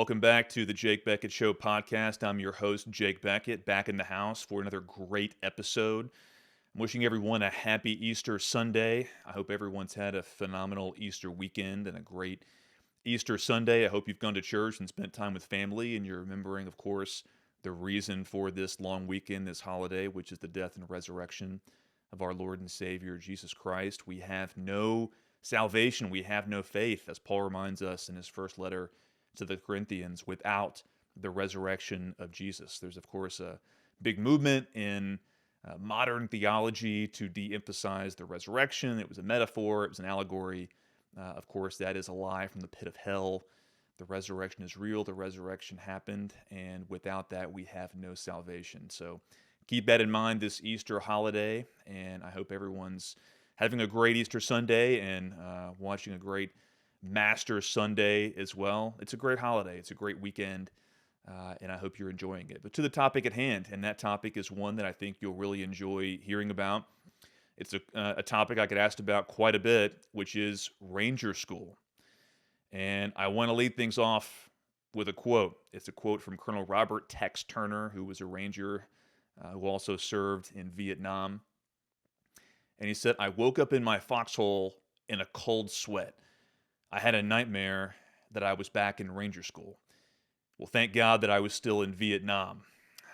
Welcome back to the Jake Bequette Show podcast. I'm your host, Jake Bequette, back in the house for another great episode. I'm wishing everyone a happy Easter Sunday. I hope everyone's had a phenomenal Easter weekend and a great Easter Sunday. I hope you've gone to church and spent time with family, and you're remembering, of course, the reason for this long weekend, this holiday, which is the death and resurrection of our Lord and Savior, Jesus Christ. We have no salvation, we have no faith, as Paul reminds us in his first letter to the Corinthians, without the resurrection of Jesus. There's, of course, a big movement in modern theology to de emphasize the resurrection. It was a metaphor, it was an allegory. Of course, that is a lie from the pit of hell. The resurrection is real, the resurrection happened, and without that, we have no salvation. So keep that in mind this Easter holiday, and I hope everyone's having a great Easter Sunday and watching a great Master Sunday as well. It's a great holiday. It's a great weekend, and I hope you're enjoying it. But to the topic at hand, and that topic is one that I think you'll really enjoy hearing about. It's a topic I get asked about quite a bit, which is Ranger School. And I want to lead things off with a quote. It's a quote from Colonel Robert Tex Turner, who was a Ranger who also served in Vietnam. And he said, "I woke up in my foxhole in a cold sweat. I had a nightmare that I was back in Ranger School. Well, thank God that I was still in Vietnam.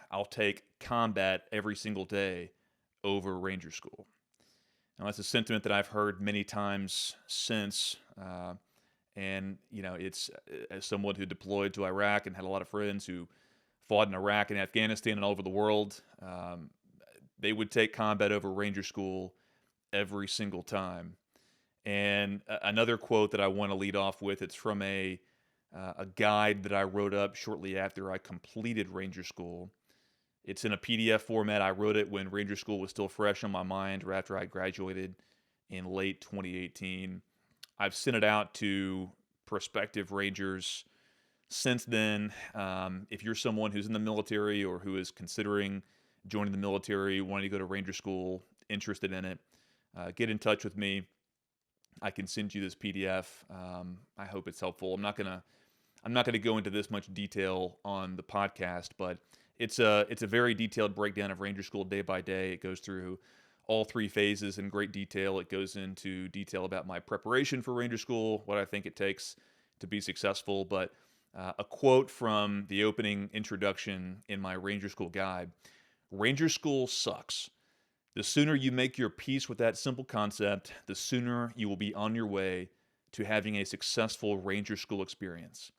I'll take combat every single day over Ranger School." Now, that's a sentiment that I've heard many times since. And, it's as someone who deployed to Iraq and had a lot of friends who fought in Iraq and Afghanistan and all over the world, they would take combat over Ranger School every single time. And another quote that I want to lead off with, it's from a guide that I wrote up shortly after I completed Ranger School. It's in a PDF format. I wrote it when Ranger School was still fresh on my mind or after I graduated in late 2018. I've sent it out to prospective Rangers since then. If you're someone who's in the military or who is considering joining the military, wanting to go to Ranger School, interested in it, get in touch with me. I can send you this PDF. I hope it's helpful. I'm not gonna go into this much detail on the podcast, but it's a very detailed breakdown of Ranger School day by day. It goes through all three phases in great detail. It goes into detail about my preparation for Ranger School, what I think it takes to be successful. But a quote from the opening introduction in my Ranger School guide: "Ranger School sucks. The sooner you make your peace with that simple concept, the sooner you will be on your way to having a successful Ranger School experience.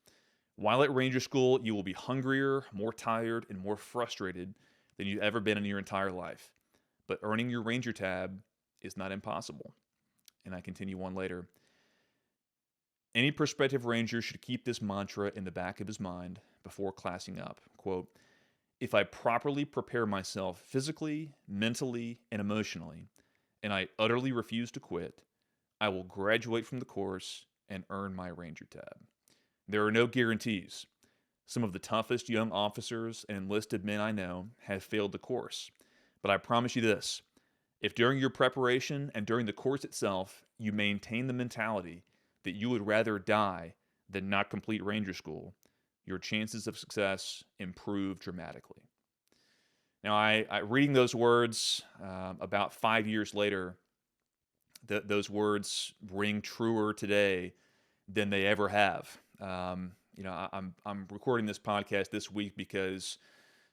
While at Ranger School, you will be hungrier, more tired, and more frustrated than you've ever been in your entire life. But earning your Ranger tab is not impossible." And I continue on later. "Any prospective Ranger should keep this mantra in the back of his mind before classing up. Quote, if I properly prepare myself physically, mentally, and emotionally, and I utterly refuse to quit, I will graduate from the course and earn my Ranger tab. There are no guarantees. Some of the toughest young officers and enlisted men I know have failed the course. But I promise you this: if during your preparation and during the course itself you maintain the mentality that you would rather die than not complete Ranger School, your chances of success improve dramatically." Now, I reading those words about 5 years later, those words ring truer today than they ever have. I'm recording this podcast this week because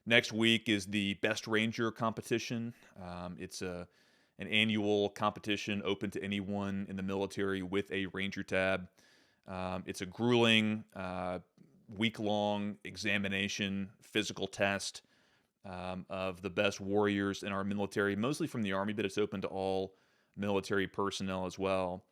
next week is the Best Ranger competition. It's an annual competition open to anyone in the military with a Ranger tab. It's a grueling, week-long examination, physical test of the best warriors in our military, mostly from the Army, but it's open to all military personnel as well.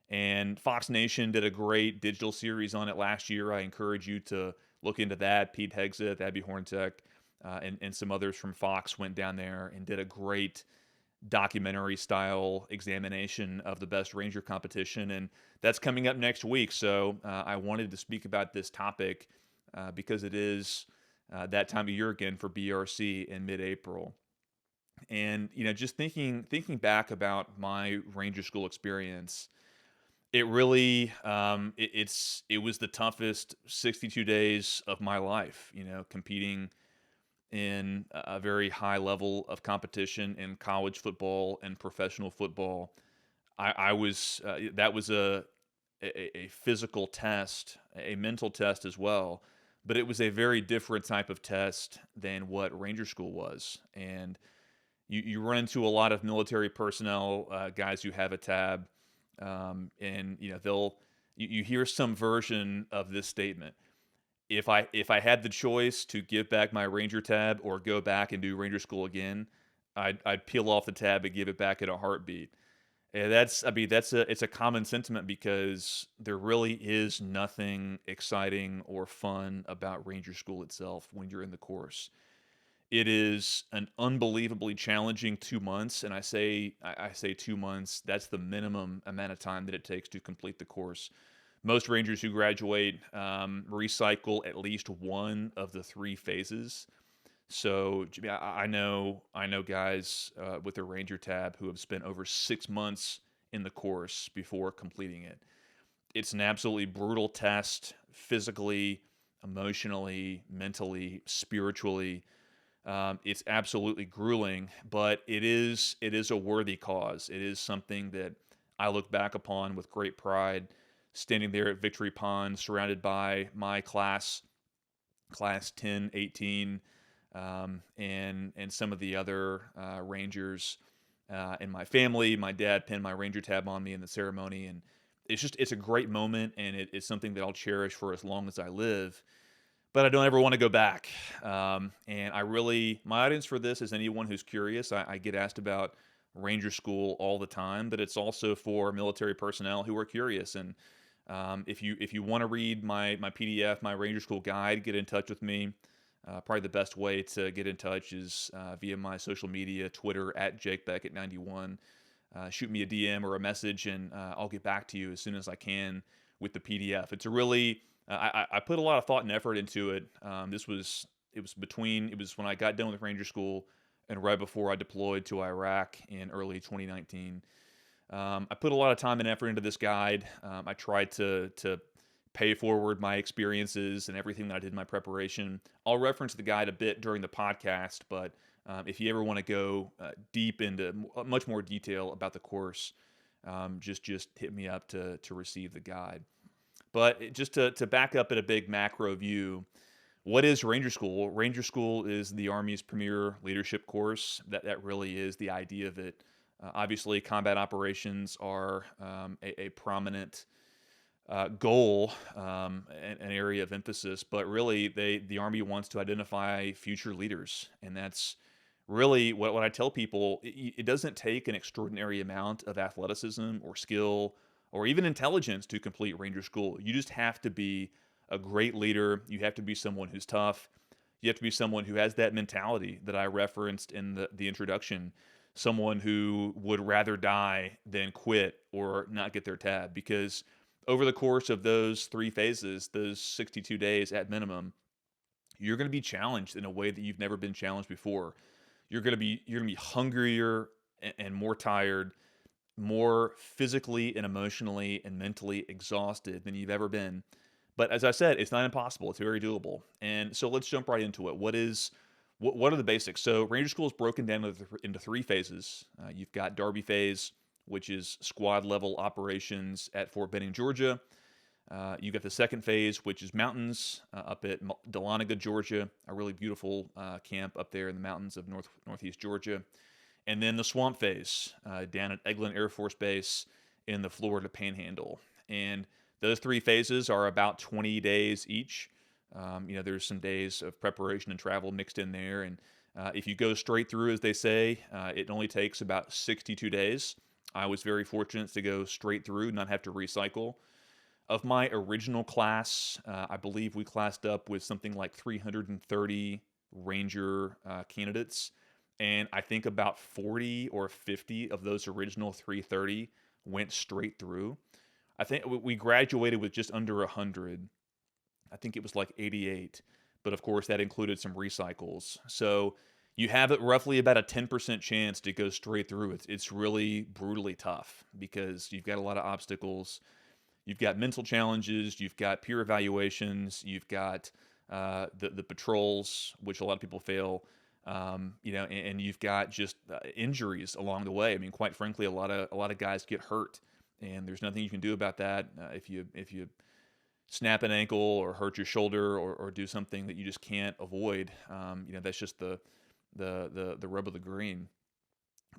And Fox Nation did a great digital series on it last year. I encourage you to look into that. Pete Hegseth, Abby Horntek, and some others from Fox went down there and did a great documentary-style examination of the Best Ranger competition, and that's coming up next week. So I wanted to speak about this topic because it is that time of year again for BRC in mid-April. And just thinking back about my Ranger School experience, It really, it was the toughest 62 days of my life, competing in a very high level of competition in college football and professional football. I was that was a physical test, a mental test as well, but it was a very different type of test than what Ranger School was. And you run into a lot of military personnel, guys who have a tab, and you hear some version of this statement. If I had the choice to give back my Ranger tab or go back and do Ranger School again, I'd peel off the tab and give it back in a heartbeat. And that's I mean it's a common sentiment because there really is nothing exciting or fun about Ranger School itself when you're in the course. It is an unbelievably challenging 2 months, and I say 2 months, that's the minimum amount of time that it takes to complete the course. Most Rangers who graduate, recycle at least one of the 3 phases. So, I know guys, with their Ranger tab who have spent over 6 months in the course before completing it. It's an absolutely brutal test physically, emotionally, mentally, spiritually. It's absolutely grueling, but it is a worthy cause. It is something that I look back upon with great pride, standing there at Victory Pond, surrounded by my class 10, 18, and some of the other Rangers in my family. My dad pinned my Ranger tab on me in the ceremony, and it's a great moment, and it's something that I'll cherish for as long as I live, but I don't ever want to go back. And my audience for this is anyone who's curious. I get asked about Ranger School all the time, but it's also for military personnel who are curious. And if you want to read my PDF, my Ranger School guide, get in touch with me. Probably the best way to get in touch is via my social media, Twitter at Jake Beckett 91. Shoot me a DM or a message, and I'll get back to you as soon as I can with the PDF. It's a really I put a lot of thought and effort into it. It was when I got done with Ranger School and right before I deployed to Iraq in early 2019. I put a lot of time and effort into this guide. I tried to pay forward my experiences and everything that I did in my preparation. I'll reference the guide a bit during the podcast, but if you ever want to go deep into much more detail about the course, just hit me up to receive the guide. But just to back up at a big macro view, what is Ranger School? Ranger School is the Army's premier leadership course. That really is the idea of it. Obviously, combat operations are a prominent goal, an area of emphasis, but really the Army wants to identify future leaders, and that's really what I tell people. It doesn't take an extraordinary amount of athleticism or skill or even intelligence to complete Ranger School. You just have to be a great leader. You have to be someone who's tough. You have to be someone who has that mentality that I referenced in the introduction. Someone who would rather die than quit or not get their tab, because over the course of those 3 phases, those 62 days at minimum, you're going to be challenged in a way that you've never been challenged before. You're going to be hungrier and more tired, more physically and emotionally and mentally exhausted than you've ever been. But as I said, it's not impossible. It's very doable. And so let's jump right into it. What are the basics? So Ranger School is broken down into 3 phases. You've got Derby phase, which is squad level operations at Fort Benning, Georgia. You got the second phase, which is mountains up at Dahlonega, Georgia, a really beautiful camp up there in the mountains of northeast Georgia. And then the swamp phase down at Eglin Air Force Base in the Florida Panhandle. And those 3 phases are about 20 days each. There's some days of preparation and travel mixed in there. And if you go straight through, as they say, it only takes about 62 days. I was very fortunate to go straight through, not have to recycle. Of my original class, I believe we classed up with something like 330 Ranger candidates. And I think about 40 or 50 of those original 330 went straight through. I think we graduated with just under 100. I think it was like 88. But of course, that included some recycles. So you have it roughly about a 10% chance to go straight through. It's really brutally tough because you've got a lot of obstacles. You've got mental challenges, you've got peer evaluations, you've got the patrols, which a lot of people fail. And you've got just injuries along the way. I mean, quite frankly, a lot of guys get hurt, and there's nothing you can do about that. If you snap an ankle or hurt your shoulder or do something that you just can't avoid, that's just the rub of the green.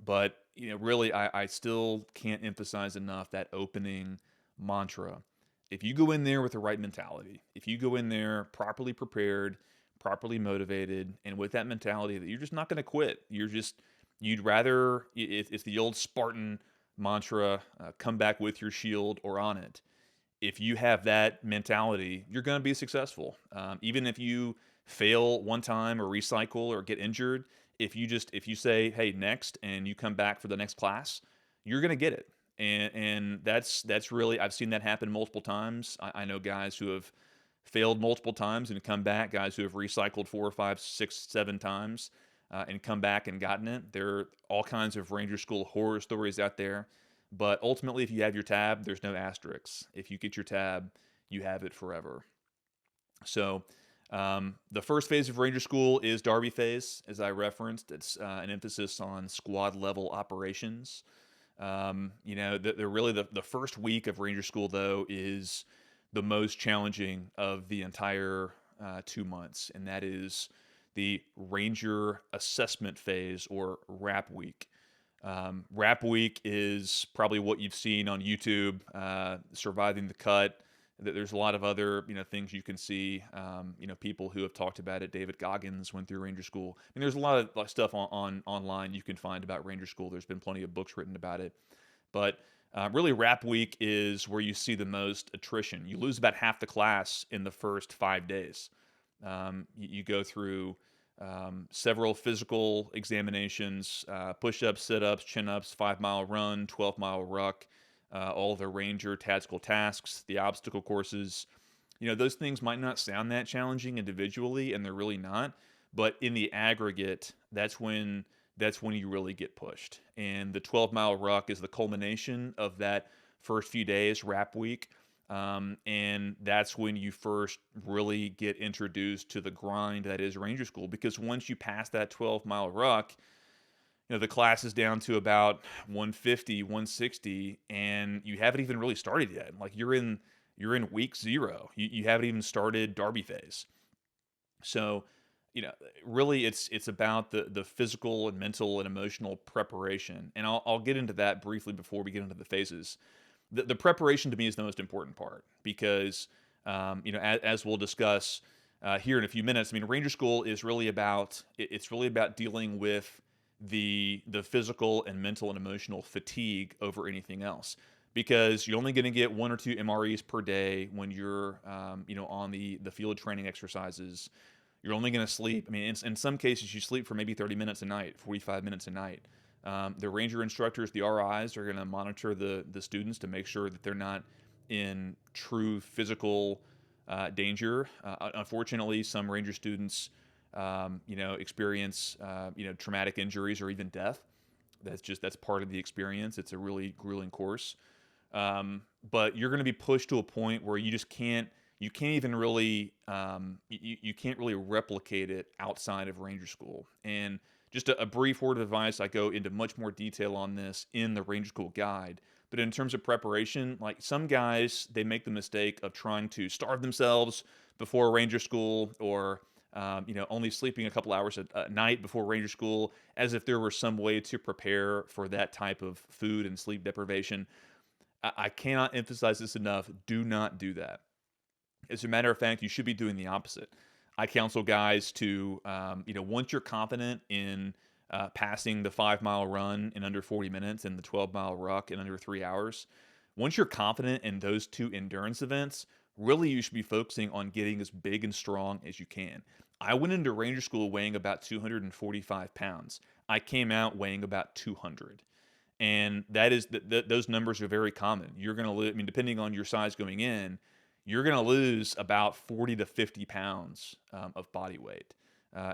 But really, I still can't emphasize enough that opening mantra. If you go in there with the right mentality, if you go in there properly prepared, properly motivated, and with that mentality that you're just not going to quit, you'd rather, it's the old Spartan mantra, come back with your shield or on it. If you have that mentality, you're going to be successful. Even if you fail one time or recycle or get injured, if you say, hey, next, and you come back for the next class, you're going to get it. And that's really, I've seen that happen multiple times. I know guys who have failed multiple times and come back, guys who have recycled 4 or 5, 6, 7 times and come back and gotten it. There are all kinds of Ranger School horror stories out there. But ultimately, if you have your tab, there's no asterisks. If you get your tab, you have it forever. So the first phase of Ranger School is Derby phase, as I referenced. It's an emphasis on squad level operations. They're really the first week of Ranger School, though, is the most challenging of the entire 2 months, and that is the Ranger assessment phase, or RAP week. RAP week is probably what you've seen on YouTube, surviving the cut. There's a lot of other things you can see. People who have talked about it. David Goggins went through Ranger School. I mean, there's a lot of stuff online you can find about Ranger School. There's been plenty of books written about it. But really, RAP week is where you see the most attrition. You lose about half the class in the first 5 days. You go through several physical examinations, push-ups, sit-ups, chin-ups, 5 mile run, 12 mile ruck, all the Ranger tactical tasks, the obstacle courses. Those things might not sound that challenging individually, and they're really not. But in the aggregate, that's when you really get pushed. And the 12 mile ruck is the culmination of that first few days, RAP week. And that's when you first really get introduced to the grind that is Ranger School. Because once you pass that 12 mile ruck, the class is down to about 150, 160, and you haven't even really started yet. Like you're in week 0. You haven't even started Derby phase. So, really it's about the physical and mental and emotional preparation. And I'll get into that briefly before we get into the phases. The preparation to me is the most important part because, as we'll discuss here in a few minutes, I mean, Ranger School is really it's really about dealing with the physical and mental and emotional fatigue over anything else. Because you're only going to get 1 or 2 MREs per day when you're, on the field training exercises. You're only going to sleep. I mean, in some cases, you sleep for maybe 30 minutes a night, 45 minutes a night. The Ranger instructors, the RIs, are going to monitor the students to make sure that they're not in true physical danger. Unfortunately, some Ranger students, experience, traumatic injuries or even death. That's part of the experience. It's a really grueling course. But you're going to be pushed to a point where you can't even really, you can't really replicate it outside of Ranger School. And just a brief word of advice, I go into much more detail on this in the Ranger School guide. But in terms of preparation, like some guys, they make the mistake of trying to starve themselves before Ranger School, or only sleeping a couple hours at night before Ranger School, as if there were some way to prepare for that type of food and sleep deprivation. I cannot emphasize this enough. Do not do that. As a matter of fact, you should be doing the opposite. I counsel guys to, once you're confident in passing the 5 mile run in under 40 minutes and the 12 mile ruck in under 3 hours, once you're confident in those 2 endurance events, really you should be focusing on getting as big and strong as you can. I went into Ranger School weighing about 245 pounds. I came out weighing about 200. And those numbers are very common. You're going to lose, I mean, depending on your size going in, you're going to lose about 40 to 50 pounds of body weight.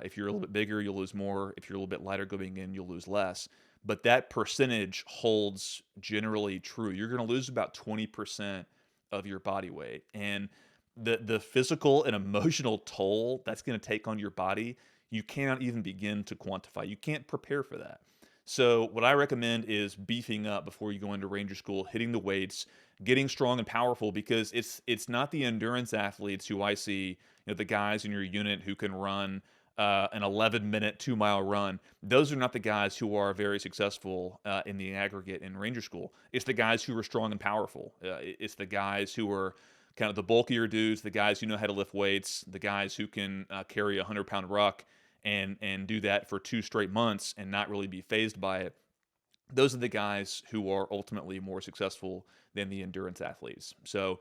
If you're a little bit bigger, you'll lose more. If you're a little bit lighter going in, you'll lose less. But that percentage holds generally true. You're going to lose about 20% of your body weight. And the physical and emotional toll that's going to take on your body, you cannot even begin to quantify. You can't prepare for that. So what I recommend is beefing up before you go into ranger school, hitting the weights, getting strong and powerful, because it's not the endurance athletes who I see, the guys in your unit who can run an 11-minute 2-mile run. Those are not the guys who are very successful in the aggregate in ranger school. It's the guys who are strong and powerful. It's the guys who are kind of the bulkier dudes, the guys who know how to lift weights, the guys who can carry a 100-pound ruck and do that for 2 straight months and not really be phased by it. Those are the guys who are ultimately more successful than the endurance athletes. So,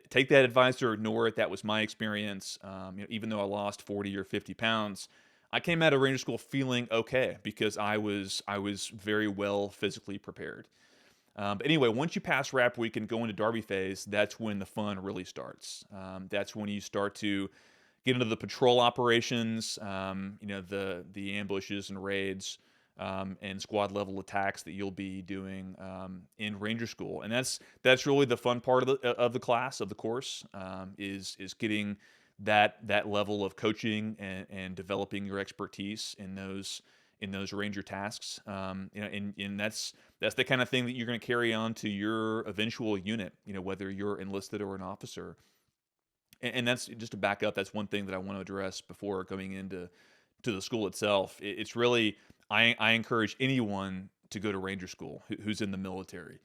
take that advice or ignore it. That was my experience. Even though I lost 40 or 50 pounds, I came out of ranger school feeling okay because I was very well physically prepared. But anyway, once you pass rap week and go into derby phase, that's when the fun really starts. That's when you start to get into the patrol operations, the ambushes and raids, and squad level attacks that you'll be doing in Ranger School, and that's really the fun part of the class, of the course, is getting that level of coaching and developing your expertise in those Ranger tasks. And that's the kind of thing that you're going to carry on to your eventual unit. Whether you're enlisted or an officer. And that's just to back up. That's one thing that I want to address before going into the school itself. It's really I encourage anyone to go to Ranger School who's in the military,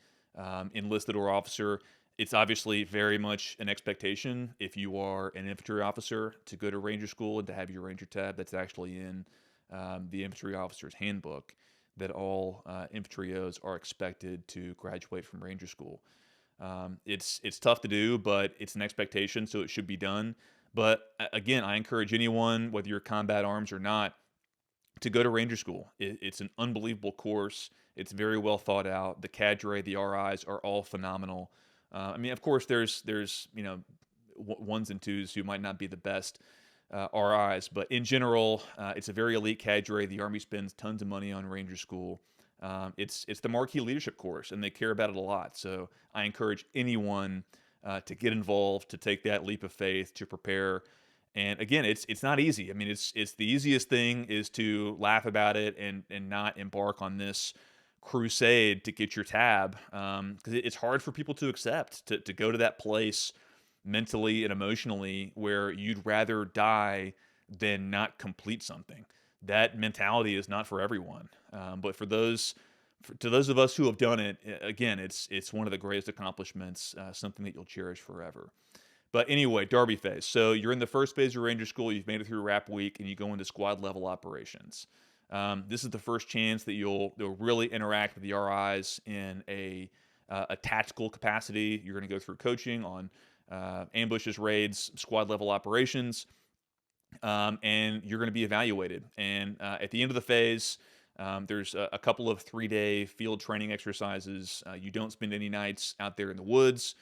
enlisted or officer. It's obviously very much an expectation if you are an infantry officer to go to Ranger School and to have your Ranger tab. That's actually in the infantry officer's handbook, that all infantry O's are expected to graduate from Ranger School. It's tough to do, but it's an expectation, so it should be done. But again, I encourage anyone, whether you're combat arms or not, to go to Ranger School. It's an unbelievable course. It's very well thought out. The cadre, the RIs are all phenomenal. Of course, there's ones and twos who might not be the best RIs, but in general, it's a very elite cadre. The Army spends tons of money on Ranger School. It's the marquee leadership course, and they care about it a lot. So I encourage anyone to get involved, to take that leap of faith, to prepare. And again, it's not easy. It's the easiest thing is to laugh about it and not embark on this crusade to get your tab, because it's hard for people to accept to go to that place mentally and emotionally where you'd rather die than not complete something. That mentality is not for everyone, but to those of us who have done it, again, it's one of the greatest accomplishments, something that you'll cherish forever. But anyway, Derby phase. So you're in the first phase of Ranger School. You've made it through Rap Week, and you go into squad level operations. This is the first chance that you'll really interact with the RIs in a tactical capacity. You're going to go through coaching on ambushes, raids, squad level operations, and you're going to be evaluated. And at the end of the phase, there's a couple of 3-day field training exercises. You don't spend any nights out there in the woods.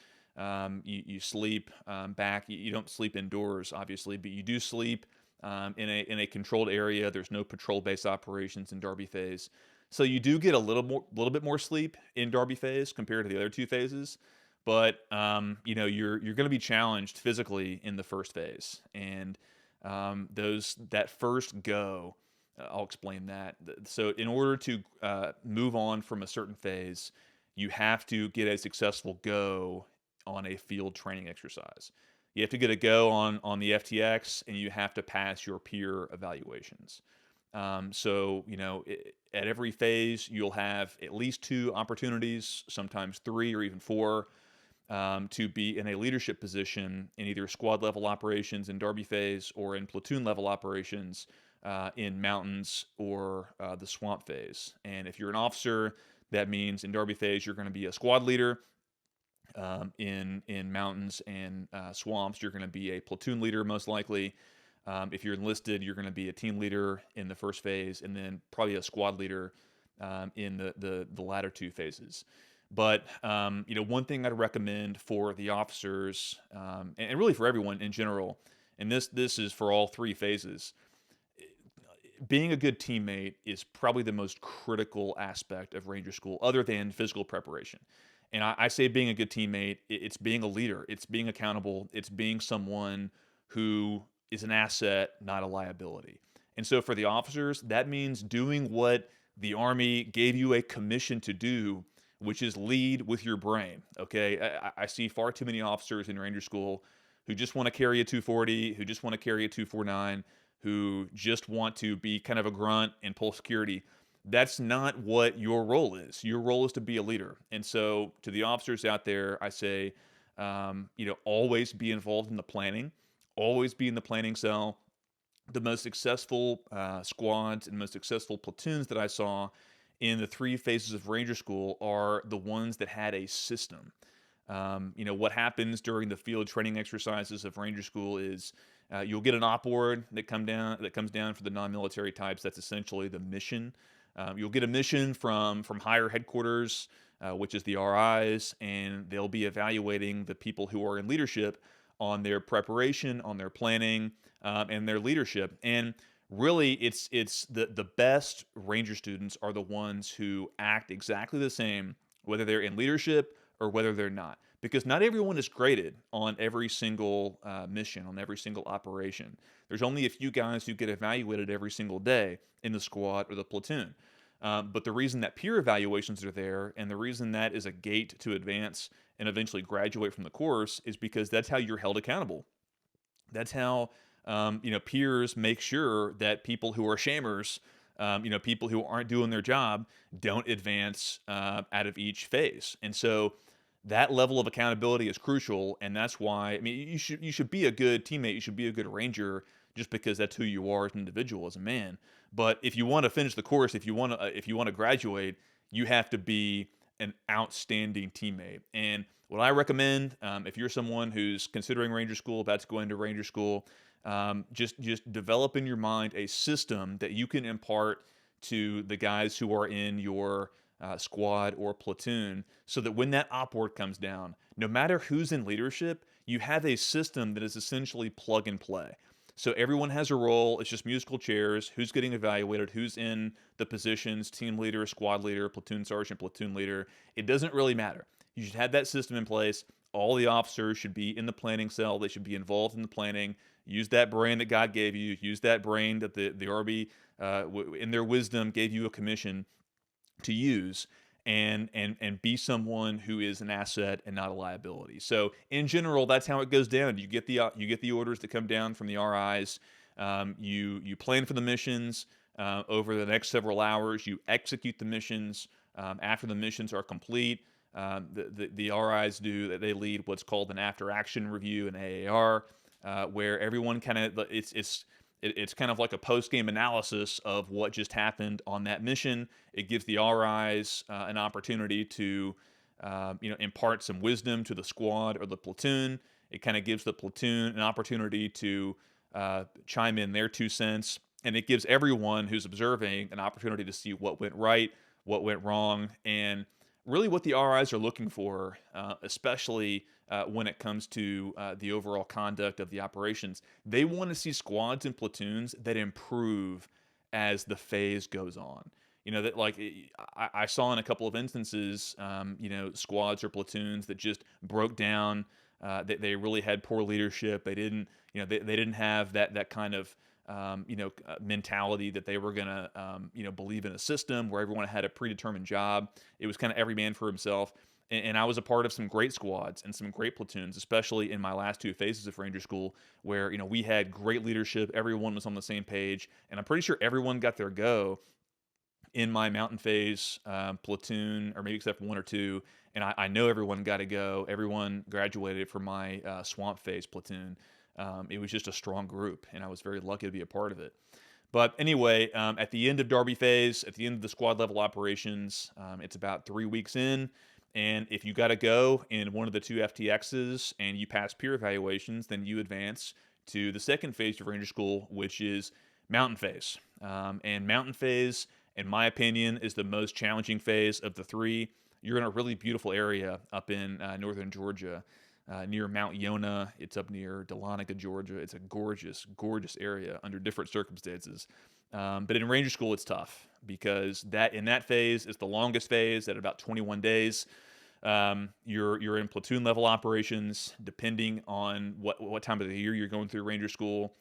You sleep back. You don't sleep indoors, obviously, but you do sleep in a controlled area. There's no patrol-based operations in Derby phase, so you do get a little bit more sleep in Derby phase compared to the other two phases. But you're going to be challenged physically in the first phase, and that first go. I'll explain that. So in order to move on from a certain phase, you have to get a successful go on a field training exercise. You have to get a go on the FTX, and you have to pass your peer evaluations. At every phase, you'll have at least 2 opportunities, sometimes 3 or even 4, to be in a leadership position in either squad level operations in Derby phase or in platoon level operations in mountains or the swamp phase. And if you're an officer, that means in Derby phase, you're going to be a squad leader. In mountains and swamps, you're going to be a platoon leader, most likely. If you're enlisted, you're going to be a team leader in the first phase, and then probably a squad leader in the latter 2 phases. But one thing I'd recommend for the officers, and really for everyone in general, and this is for all 3 phases, being a good teammate is probably the most critical aspect of Ranger School, other than physical preparation. And I say being a good teammate, it's being a leader, it's being accountable, it's being someone who is an asset, not a liability. And so for the officers, that means doing what the Army gave you a commission to do, which is lead with your brain. Okay. I see far too many officers in Ranger School who just want to carry a 240, who just want to carry a 249, who just want to be kind of a grunt and pull security. That's not what your role is. Your role is to be a leader. And so, to the officers out there, I say, always be involved in the planning, always be in the planning cell. The most successful squads and most successful platoons that I saw in the 3 phases of Ranger School are the ones that had a system. What happens during the field training exercises of Ranger School is you'll get an op board that comes down for the non-military types. That's essentially the mission. You'll get a mission from higher headquarters, which is the RIs, and they'll be evaluating the people who are in leadership on their preparation, on their planning, and their leadership. And really, it's the best Ranger students are the ones who act exactly the same, whether they're in leadership or whether they're not. Because not everyone is graded on every single mission, on every single operation. There's only a few guys who get evaluated every single day in the squad or the platoon. But the reason that peer evaluations are there, and the reason that is a gate to advance and eventually graduate from the course, is because that's how you're held accountable. That's how peers make sure that people who are shamers, people who aren't doing their job, don't advance out of each phase. And so that level of accountability is crucial, and that's why you should be a good teammate, you should be a good ranger, just because that's who you are as an individual, as a man. But if you want to finish the course, if you want to graduate, you have to be an outstanding teammate. And what I recommend, if you're someone who's considering Ranger School, about to go into Ranger School, just develop in your mind a system that you can impart to the guys who are in your squad or platoon, so that when that op board comes down, no matter who's in leadership, you have a system that is essentially plug and play. So everyone has a role. It's just musical chairs. Who's getting evaluated? Who's in the positions? Team leader, squad leader, platoon sergeant, platoon leader. It doesn't really matter. You should have that system in place. All the officers should be in the planning cell. They should be involved in the planning. Use that brain that God gave you. Use that brain that the Army, in their wisdom, gave you a commission to use, and be someone who is an asset and not a liability. So in general, that's how it goes down. You get the orders that come down from the RIs. You plan for the missions over the next several hours. You execute the missions after the missions are complete. The RIs they lead what's called an after action review, an AAR, where everyone it's kind of like a post-game analysis of what just happened on that mission. It gives the RIs an opportunity to, impart some wisdom to the squad or the platoon. It kind of gives the platoon an opportunity to chime in their 2 cents, and it gives everyone who's observing an opportunity to see what went right, what went wrong, and really what the RIs are looking for, especially when it comes to the overall conduct of the operations. They want to see squads and platoons that improve as the phase goes on. That, like, I saw in a couple of instances, squads or platoons that just broke down. They really had poor leadership. They didn't, they didn't have that kind of mentality that they were gonna, believe in a system where everyone had a predetermined job. It was kind of every man for himself. And I was a part of some great squads and some great platoons, especially in my last 2 phases of Ranger School, where we had great leadership. Everyone was on the same page, and I'm pretty sure everyone got their go in my mountain phase platoon, or maybe except for one or two. And I know everyone got to go. Everyone graduated from my swamp phase platoon. It was just a strong group, and I was very lucky to be a part of it. But anyway, at the end of Derby phase, at the end of the squad level operations, it's about 3 weeks in. And if you got to go in one of the 2 FTXs and you pass peer evaluations, then you advance to the second phase of Ranger School, which is mountain phase. And mountain phase, in my opinion, is the most challenging phase of the 3. You're in a really beautiful area up in northern Georgia, near Mount Yonah. It's up near Dahlonega, Georgia. It's a gorgeous, gorgeous area under different circumstances. But in Ranger School, it's tough because in that phase is the longest phase at about 21 days. You're in platoon level operations. Depending on what time of the year you're going through Ranger School,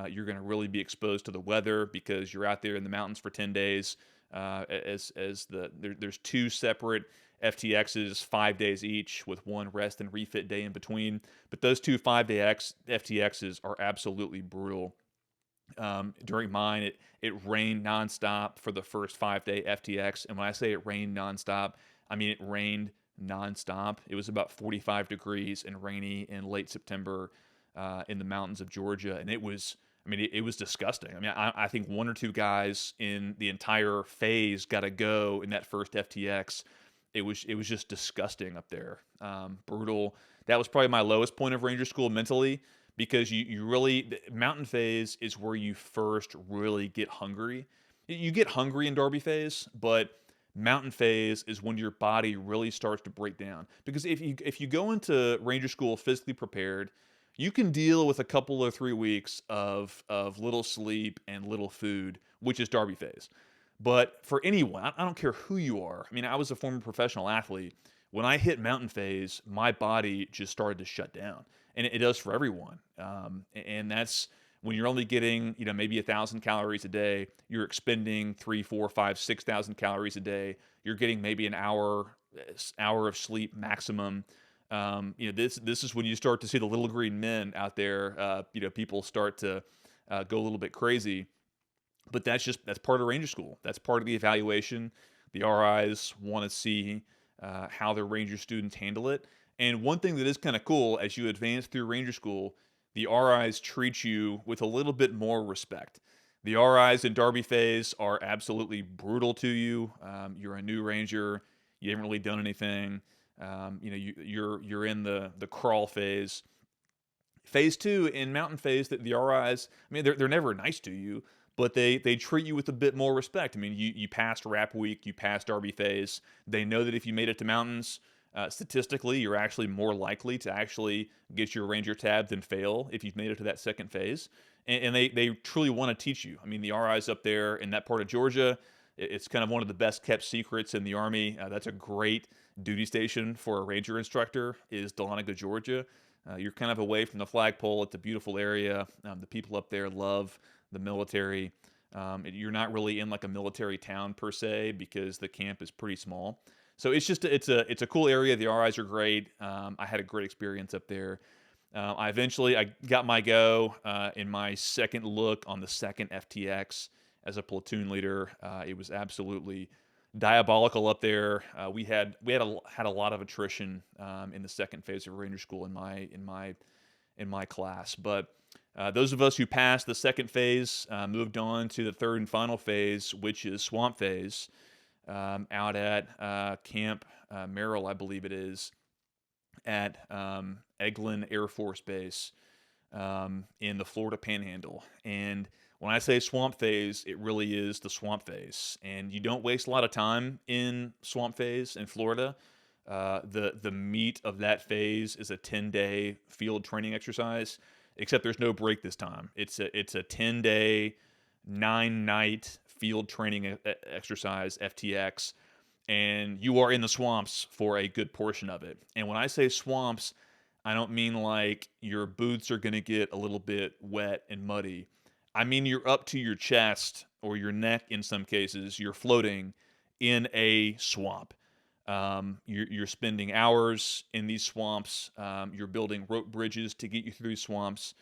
you're going to really be exposed to the weather because you're out there in the mountains for 10 days. There's two separate FTXs, 5 days each, with one rest and refit day in between. But those two 5 day FTXs are absolutely brutal. During mine, it rained nonstop for the first 5 day FTX, and when I say it rained nonstop, I mean it rained nonstop. It was about 45 degrees and rainy in late September in the mountains of Georgia, and it was. I mean, it was disgusting. I mean, I think one or two guys in the entire phase got to go in that first FTX. It was just disgusting up there, brutal. That was probably my lowest point of Ranger School mentally because you really mountain phase is where you first really get hungry. You get hungry in Derby phase, but mountain phase is when your body really starts to break down. Because if you go into Ranger School physically prepared, you can deal with a couple or 3 weeks of little sleep and little food, which is Derby phase. But for anyone, I don't care who you are. I mean, I was a former professional athlete. When I hit mountain phase, my body just started to shut down, and it does for everyone. And that's when you're only getting, maybe 1,000 calories a day. You're expending 3, 4, 5, 6,000 calories a day. You're getting maybe an hour of sleep maximum. This is when you start to see the little green men out there. People start to go a little bit crazy. But that's part of Ranger School. That's part of the evaluation. The RIs want to see how their Ranger students handle it. And one thing that is kind of cool as you advance through Ranger School, the RIs treat you with a little bit more respect. The RIs in Derby phase are absolutely brutal to you. You're a new Ranger. You haven't really done anything. You're in the crawl phase. Phase two in mountain phase, that the RIs, I mean, they're never nice to you, but they treat you with a bit more respect. I mean, you passed Rap Week, you passed Derby phase. They know that if you made it to mountains, statistically, you're actually more likely to actually get your Ranger tab than fail if you've made it to that second phase. And they truly want to teach you. I mean, the RIs up there in that part of Georgia, it's kind of one of the best kept secrets in the Army. That's a great duty station for a Ranger instructor, is Dahlonega, Georgia. You're kind of away from the flagpole. It's a beautiful area. The people up there love the military. You're not really in like a military town per se because the camp is pretty small. So it's a cool area. The RIs are great. I had a great experience up there. I got my go in my second look on the second FTX as a platoon leader. It was absolutely diabolical up there. We had a lot of attrition in the second phase of Ranger School in my class. But those of us who passed the second phase moved on to the third and final phase, which is swamp phase, out at Camp Merrill, I believe it is, at Eglin Air Force Base in the Florida Panhandle. And when I say swamp phase, it really is the swamp phase. And you don't waste a lot of time in swamp phase in Florida. The meat of that phase is a 10-day field training exercise, except there's no break this time. It's a 10-day, 9-night field training exercise, FTX, and you are in the swamps for a good portion of it. And when I say swamps, I don't mean like your boots are going to get a little bit wet and muddy. I mean you're up to your chest or your neck in some cases. You're floating in a swamp. You're spending hours in these swamps. You're building rope bridges to get you through these swamps.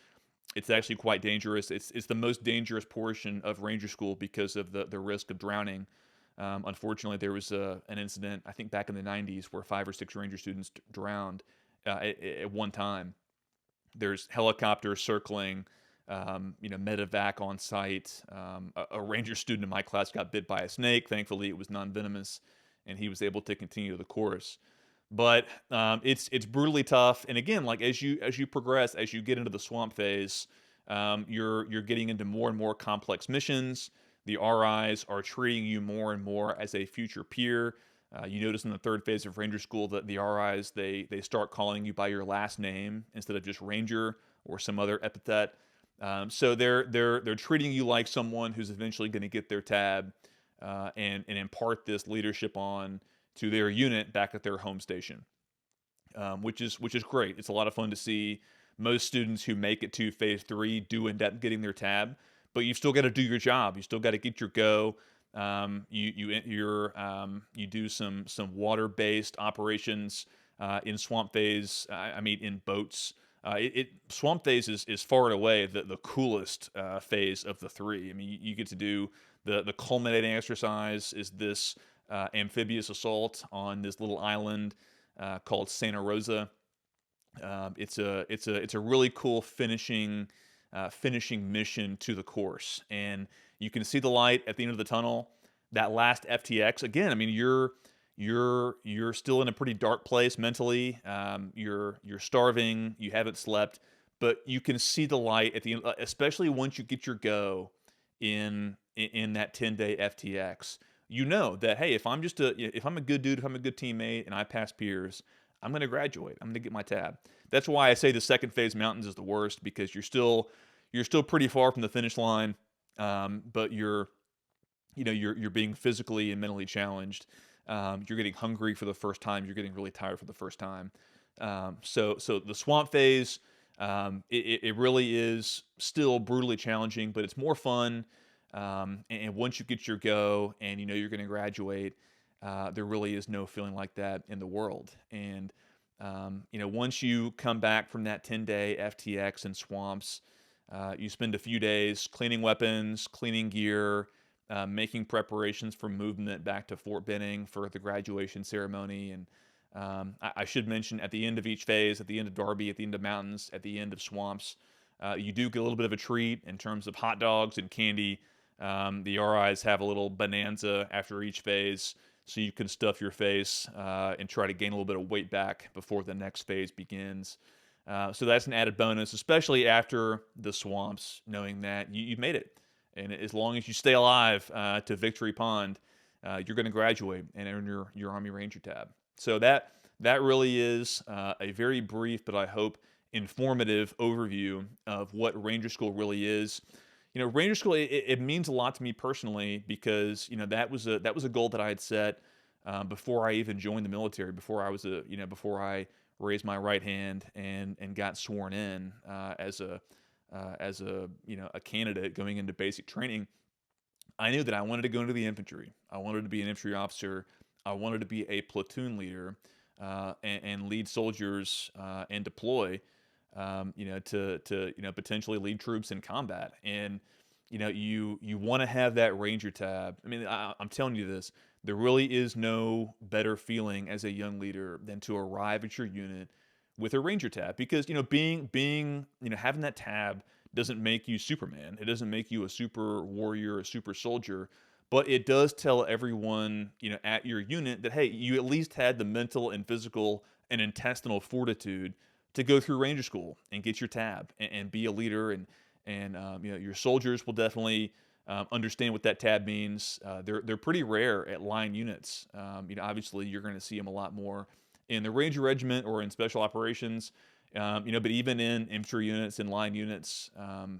It's actually quite dangerous. It's the most dangerous portion of Ranger School because of the risk of drowning. Unfortunately, there was an incident, I think back in the 90s, where 5 or 6 Ranger students drowned at one time. There's helicopters circling, medevac on site. A Ranger student in my class got bit by a snake. Thankfully, it was non-venomous, and he was able to continue the course. But it's brutally tough. And again, like as you progress, as you get into the swamp phase, you're getting into more and more complex missions. The RIs are treating you more and more as a future peer. You notice in the third phase of Ranger School that the RIs they start calling you by your last name instead of just Ranger or some other epithet. So they're treating you like someone who's eventually going to get their tab and impart this leadership on to their unit back at their home station, which is great. It's a lot of fun to see. Most students who make it to phase three do end up getting their tab, but you've still got to do your job. You still got to get your go. You do some water based operations in swamp phase. I mean, in boats. Swamp phase is far and away the coolest phase of the three. I mean, you get to do the culminating exercise is this amphibious assault on this little island called Santa Rosa. It's a really cool finishing mission to the course, and you can see the light at the end of the tunnel. That last FTX again. I mean, you're still in a pretty dark place mentally. You're starving. You haven't slept, but you can see the light at the end, especially once you get your go in that 10-day FTX. You know that, hey, if I'm a good dude, if I'm a good teammate, and I pass peers, I'm going to graduate. I'm going to get my tab. That's why I say the second phase mountains is the worst, because you're still pretty far from the finish line, but you're being physically and mentally challenged. You're getting hungry for the first time. You're getting really tired for the first time. So the swamp phase, it really is still brutally challenging, but it's more fun. And once you get your go and you know you're going to graduate, there really is no feeling like that in the world. And once you come back from that 10-day FTX in swamps, you spend a few days cleaning weapons, cleaning gear, making preparations for movement back to Fort Benning for the graduation ceremony. And I should mention, at the end of each phase, at the end of Darby, at the end of mountains, at the end of swamps, you do get a little bit of a treat in terms of hot dogs and candy. The RIs have a little bonanza after each phase, so you can stuff your face and try to gain a little bit of weight back before the next phase begins. So that's an added bonus, especially after the swamps, knowing that you've made it. And as long as you stay alive to Victory Pond, you're going to graduate and earn your Army Ranger tab. So that really is a very brief, but I hope informative overview of what Ranger School really is. Ranger School, it means a lot to me personally, because that was a goal that I had set before I even joined the military, before I raised my right hand and got sworn in as a candidate going into basic training. I knew that I wanted to go into the infantry. I wanted to be an infantry officer. I wanted to be a platoon leader and lead soldiers and deploy. To potentially lead troops in combat. And you want to have that Ranger tab. I mean, I'm telling you this. There really is no better feeling as a young leader than to arrive at your unit with a Ranger tab, because having that tab doesn't make you Superman. It doesn't make you a super warrior, a super soldier, but it does tell everyone at your unit that, hey, you at least had the mental and physical and intestinal fortitude to go through Ranger School and get your tab and be a leader. And your soldiers will definitely understand what that tab means. They're pretty rare at line units. Obviously you're going to see them a lot more in the Ranger Regiment or in special operations. But even in infantry units and line units,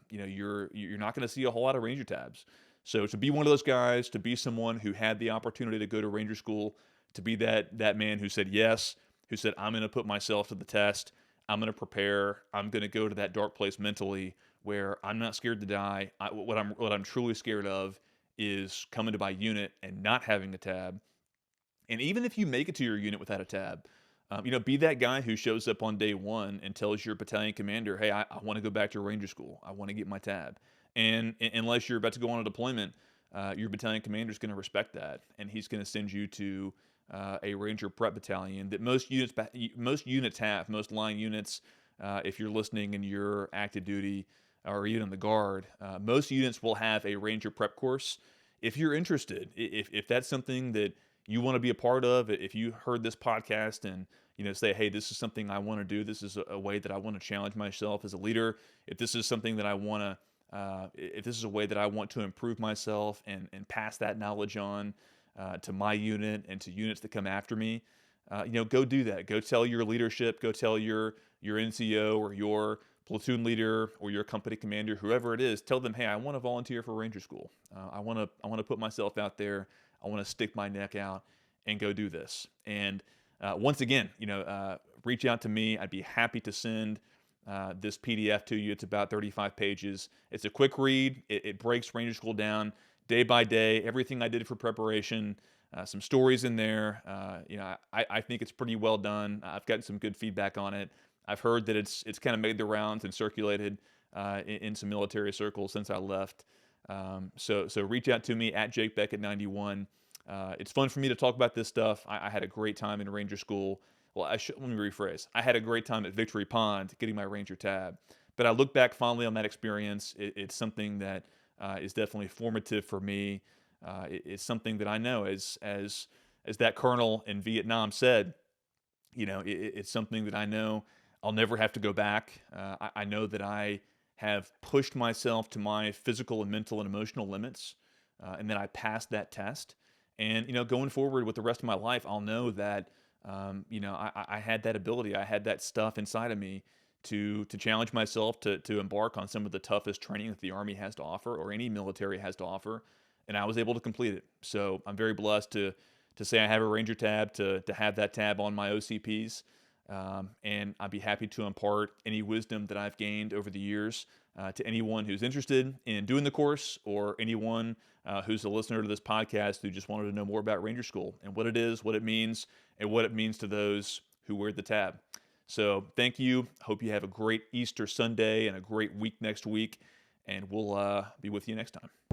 you're not going to see a whole lot of Ranger tabs. So to be one of those guys, to be someone who had the opportunity to go to Ranger School, to be that man who said yes, who said, I'm going to put myself to the test. I'm going to prepare. I'm going to go to that dark place mentally where I'm not scared to die. What I'm truly scared of is coming to my unit and not having a tab. And even if you make it to your unit without a tab, be that guy who shows up on day one and tells your battalion commander, hey, I want to go back to Ranger School. I want to get my tab. And unless you're about to go on a deployment, your battalion commander is going to respect that, and he's going to send you to a Ranger prep battalion that most units have. Most line units, if you're listening and you're active duty or even in the Guard, most units will have a Ranger prep course. If you're interested, if that's something that you want to be a part of, if you heard this podcast and say, hey, this is something I want to do, this is a way that I want to challenge myself as a leader, if this is something that I want to if this is a way that I want to improve myself and pass that knowledge on to my unit and to units that come after me, go do that. Go tell your leadership, go tell your NCO or your platoon leader or your company commander, whoever it is, tell them, hey, I want to volunteer for Ranger School. I want to put myself out there. I want to stick my neck out and go do this. And once again, reach out to me. I'd be happy to send this PDF to you. It's about 35 pages. It's a quick read. It breaks Ranger School down day by day, everything I did for preparation, some stories in there. I think it's pretty well done. I've gotten some good feedback on it. I've heard that it's kind of made the rounds and circulated in some military circles since I left. So reach out to me at Jake Beckett 91. It's fun for me to talk about this stuff. I had a great time in Ranger School. Well, let me rephrase. I had a great time at Victory Pond getting my Ranger tab. But I look back fondly on that experience. It's something that is definitely formative for me. It's something that I know, as that colonel in Vietnam said, it's something that I know I'll never have to go back. I know that I have pushed myself to my physical and mental and emotional limits, and then I passed that test. And going forward with the rest of my life, I'll know that I had that ability, I had that stuff inside of me to challenge myself to embark on some of the toughest training that the Army has to offer or any military has to offer, and I was able to complete it. So I'm very blessed to say I have a Ranger tab, to have that tab on my OCPs. And I'd be happy to impart any wisdom that I've gained over the years to anyone who's interested in doing the course, or anyone who's a listener to this podcast who just wanted to know more about Ranger School and what it is, what it means, and what it means to those who wear the tab. So thank you. Hope you have a great Easter Sunday and a great week next week, and we'll be with you next time.